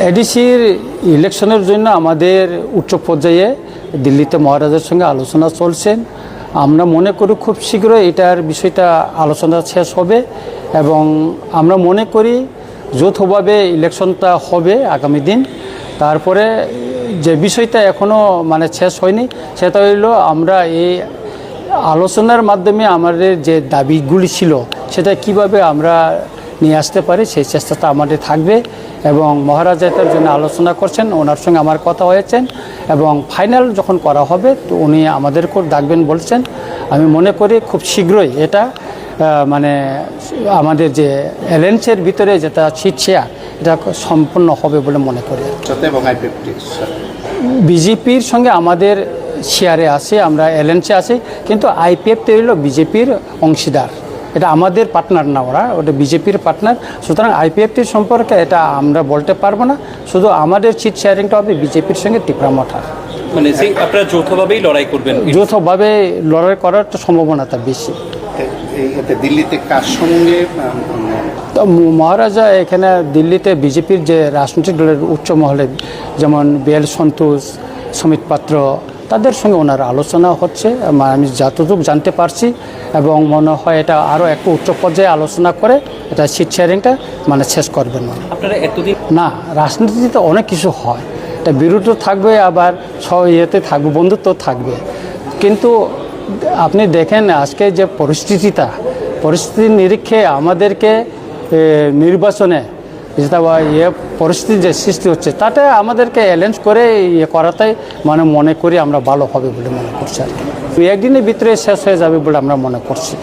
এডিসির ইলেকশনের জন্য আমাদের উচ্চ পর্যায়ে দিল্লিতে মহারাজের সঙ্গে আলোচনা চলছেন। আমরা মনে করি খুব শীঘ্রই এটার বিষয়টা আলোচনা শেষ হবে এবং আমরা মনে করি যৌথভাবে ইলেকশনটা হবে আগামী দিন। তারপরে যে বিষয়টা এখনও শেষ হয়নি সেটা হইল আমরা এই আলোচনার মাধ্যমে আমাদের যে দাবিগুলি ছিল সেটা কিভাবে আমরা নিয়ে আসতে পারি সেই চেষ্টাটা আমাদের থাকবে এবং মহারাজ এটার জন্য আলোচনা করছেন, ওনার সঙ্গে আমার কথা হয়েছেন এবং ফাইনাল যখন করা হবে তো উনি আমাদেরকেও ডাকবেন বলছেন। আমি মনে করি খুব শীঘ্রই এটা আমাদের যে অ্যালায়েন্সের ভিতরে যেটা সিট শেয়ার এটা সম্পূর্ণ হবে বলে মনে করি। বিজেপির সঙ্গে আমাদের শেয়ারে আছে, আমরা অ্যালায়েন্সে আছি, কিন্তু আইপিএফ হইল বিজেপির অংশীদার, এটা আমাদের পার্টনার না, ওটা বিজেপির পার্টনার। সুতরাং আইপিএফটির সম্পর্কে এটা আমরা বলতে পারবো না, শুধু আমাদের সিট শেয়ারিংটা হবে বিজেপির সঙ্গে টিপরামঠা। আপনারা যৌথভাবেই লড়াই করবেন? যৌথভাবে লড়াই করার তো সম্ভাবনাটা বেশি। দিল্লিতে কার সঙ্গে মহারাজা এখানে দিল্লিতে বিজেপির যে রাজনৈতিক দলের উচ্চ মহলে যেমন বিএল সন্তোষ, সুমিত পাত্র, তাদের সঙ্গে ওনার আলোচনা হচ্ছে আমি যতটুকু জানতে পারছি এবং মনে হয় এটা আরও একটু উচ্চ পর্যায়ে আলোচনা করে এটা সিট শেয়ারিংটা শেষ করবেন। আপনারা এতদিন না, রাজনীতিতে অনেক কিছু হয়, এটা বিরোধ থাকবে, আবার ইয়েতে থাকবে, বন্ধুত্ব থাকবে, কিন্তু আপনি দেখেন আজকে যে পরিস্থিতির নিরীক্ষে আমাদেরকে নির্বাচনে যেটা পরিস্থিতি যে সৃষ্টি হচ্ছে তাতে আমাদেরকে অ্যালায়েন্স করে করাটাই মনে করি আমরা ভালো হবে বলে মনে করছি আর কি। একদিনের ভিতরে শেষ হয়ে যাবে বলে আমরা মনে করছি।